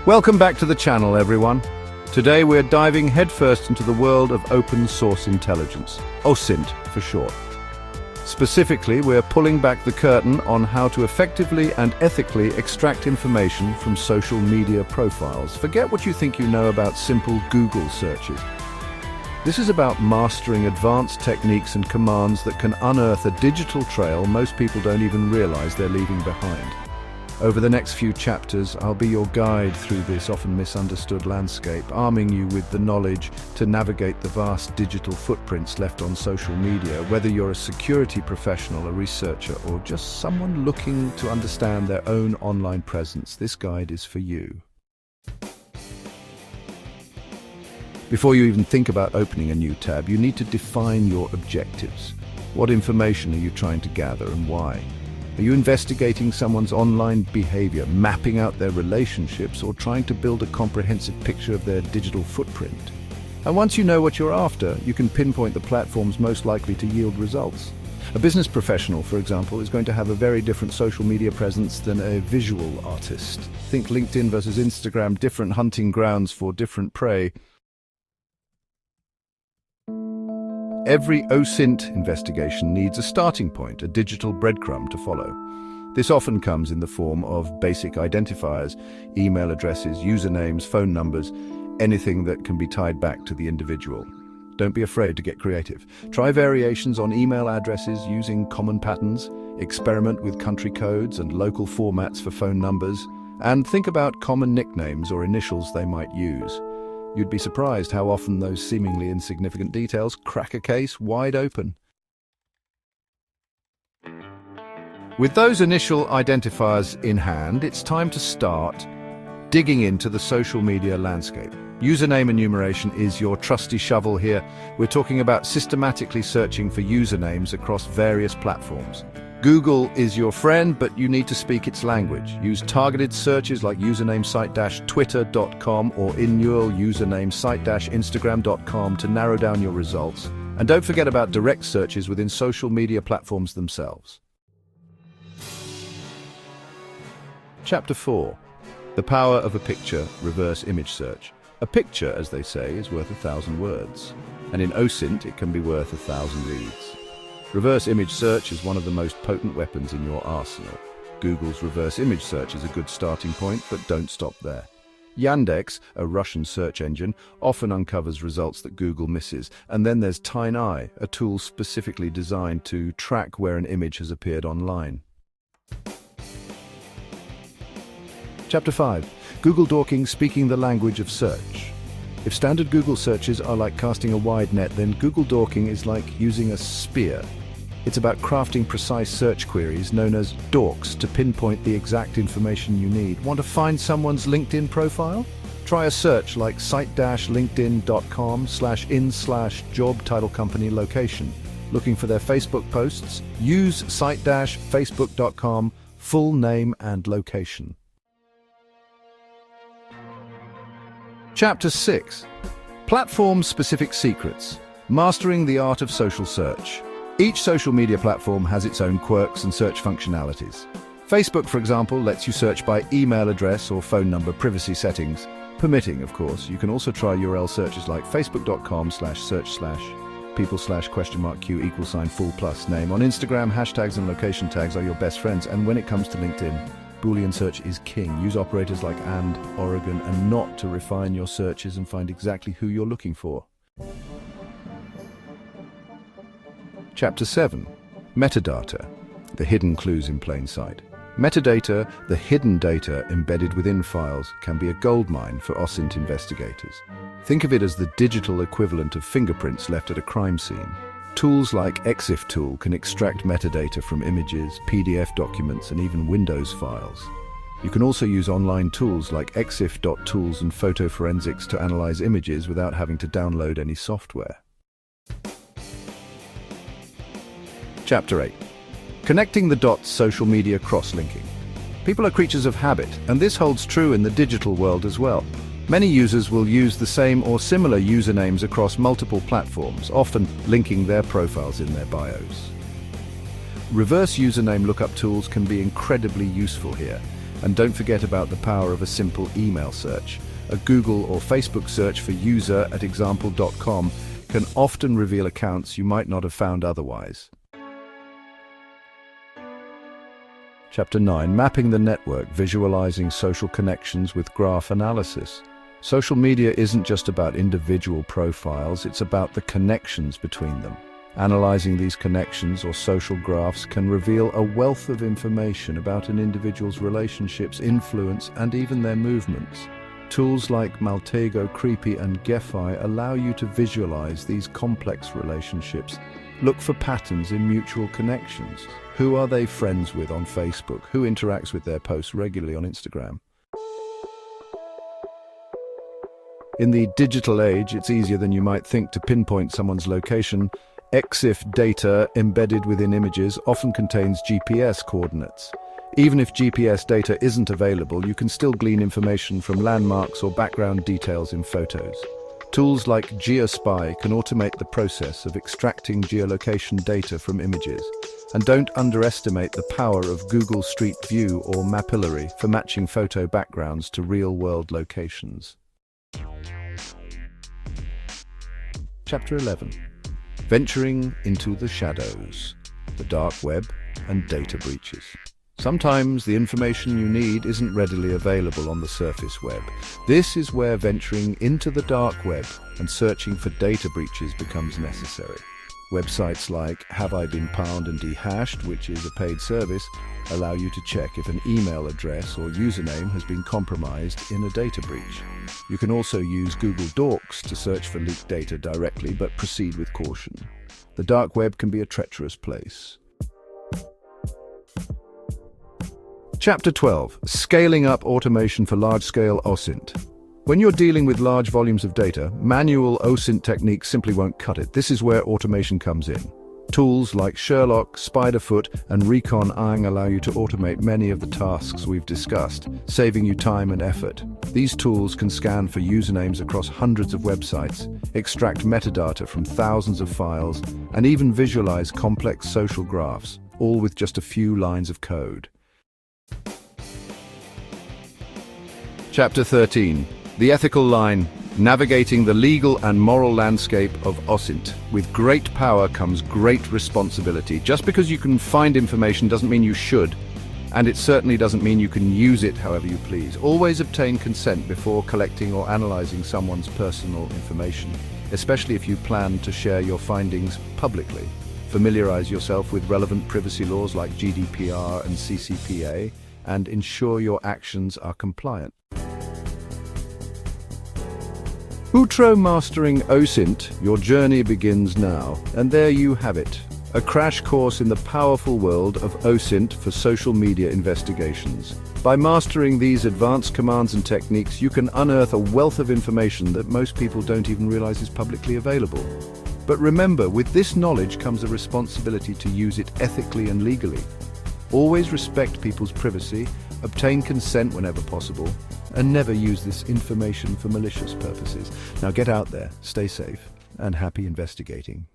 Welcome back to the channel, everyone. Today we're diving headfirst into the world of open source intelligence, OSINT for short. Specifically, we're pulling back the curtain on how to effectively and ethically extract information from social media profiles. Forget what you think you know about simple Google searches. This is about mastering advanced techniques and commands that can unearth a digital trail most people don't even realize they're leaving behind. Over the next few chapters, I'll be your guide through this often misunderstood landscape, arming you with the knowledge to navigate the vast digital footprints left on social media. Whether you're a security professional, a researcher, or just someone looking to understand their own online presence, this guide is for you. Before you even think about opening a new tab, you need to define your objectives. What information are you trying to gather and why? Are you investigating someone's online behavior, mapping out their relationships, or trying to build a comprehensive picture of their digital footprint? And once you know what you're after, you can pinpoint the platforms most likely to yield results. A business professional, for example, is going to have a very different social media presence than a visual artist. Think LinkedIn versus Instagram, different hunting grounds for different prey. Every OSINT investigation needs a starting point, a digital breadcrumb to follow. This often comes in the form of basic identifiers, email addresses, usernames, phone numbers, anything that can be tied back to the individual. Don't be afraid to get creative. Try variations on email addresses using common patterns, experiment with country codes and local formats for phone numbers, and think about common nicknames or initials they might use. You'd be surprised how often those seemingly insignificant details crack a case wide open. With those initial identifiers in hand, it's time to start digging into the social media landscape. Username enumeration is your trusty shovel here. We're talking about systematically searching for usernames across various platforms. Google is your friend, but you need to speak its language. Use targeted searches like username site-twitter.com or innual username site-instagram.com to narrow down your results. And don't forget about direct searches within social media platforms themselves. Chapter 4. The power of a picture, reverse image search. A picture, as they say, is worth 1,000 words. And in OSINT, it can be worth 1,000 reads. Reverse image search is one of the most potent weapons in your arsenal. Google's reverse image search is a good starting point, but don't stop there. Yandex, a Russian search engine, often uncovers results that Google misses. And then there's TinyEye, a tool specifically designed to track where an image has appeared online. Chapter 5. Google Dorking, speaking the language of search. If standard Google searches are like casting a wide net, then Google Dorking is like using a spear. It's about crafting precise search queries known as dorks to pinpoint the exact information you need. Want to find someone's LinkedIn profile? Try a search like site-linkedin.com/in/job title company location. Looking for their Facebook posts? Use site-facebook.com full name and location. Chapter 6. Platform-specific secrets. Mastering the art of social search. Each social media platform has its own quirks and search functionalities. Facebook, for example, lets you search by email address or phone number, privacy settings, permitting, of course. You can also try URL searches like facebook.com/search/people/?q=full+name. On Instagram, hashtags and location tags are your best friends, and when it comes to LinkedIn, Boolean search is king. Use operators like and, Oregon, and not to refine your searches and find exactly who you're looking for. Chapter 7. Metadata. The hidden clues in plain sight. Metadata, the hidden data embedded within files, can be a goldmine for OSINT investigators. Think of it as the digital equivalent of fingerprints left at a crime scene. Tools like ExifTool can extract metadata from images, PDF documents, and even Windows files. You can also use online tools like exif.tools and photo forensics to analyze images without having to download any software. Chapter 8. Connecting the dots, social media cross-linking. People are creatures of habit, and this holds true in the digital world as well. Many users will use the same or similar usernames across multiple platforms, often linking their profiles in their bios. Reverse username lookup tools can be incredibly useful here. And don't forget about the power of a simple email search. A Google or Facebook search for user@example.com can often reveal accounts you might not have found otherwise. Chapter 9. Mapping the network, visualizing social connections with graph analysis. Social media isn't just about individual profiles, it's about the connections between them. Analyzing these connections or social graphs can reveal a wealth of information about an individual's relationships, influence, and even their movements. Tools like Maltego, Creepy, and Gephi allow you to visualize these complex relationships. Look for patterns in mutual connections. Who are they friends with on Facebook? Who interacts with their posts regularly on Instagram? In the digital age, it's easier than you might think to pinpoint someone's location. EXIF data embedded within images often contains GPS coordinates. Even if GPS data isn't available, you can still glean information from landmarks or background details in photos. Tools like GeoSpy can automate the process of extracting geolocation data from images. And don't underestimate the power of Google Street View or Mapillary for matching photo backgrounds to real-world locations. Chapter 11. Venturing into the shadows, the dark web, and data breaches. Sometimes the information you need isn't readily available on the surface web. This is where venturing into the dark web and searching for data breaches becomes necessary. Websites like Have I Been Pwned and Dehashed, which is a paid service, allow you to check if an email address or username has been compromised in a data breach. You can also use Google Docs to search for leaked data directly, but proceed with caution. The dark web can be a treacherous place. Chapter 12. Scaling up automation for large-scale OSINT. When you're dealing with large volumes of data, manual OSINT techniques simply won't cut it. This is where automation comes in. Tools like Sherlock, SpiderFoot, and ReconAIng allow you to automate many of the tasks we've discussed, saving you time and effort. These tools can scan for usernames across hundreds of websites, extract metadata from thousands of files, and even visualize complex social graphs, all with just a few lines of code. Chapter 13. The ethical line, navigating the legal and moral landscape of OSINT. With great power comes great responsibility. Just because you can find information doesn't mean you should, and it certainly doesn't mean you can use it however you please. Always obtain consent before collecting or analyzing someone's personal information, especially if you plan to share your findings publicly. Familiarize yourself with relevant privacy laws like GDPR and CCPA, and ensure your actions are compliant. Outro Mastering OSINT, your journey begins now. And there you have it, a crash course in the powerful world of OSINT for social media investigations. By mastering these advanced commands and techniques, you can unearth a wealth of information that most people don't even realize is publicly available. But remember, with this knowledge comes a responsibility to use it ethically and legally. Always respect people's privacy, obtain consent whenever possible, and never use this information for malicious purposes. Now get out there, stay safe, and happy investigating.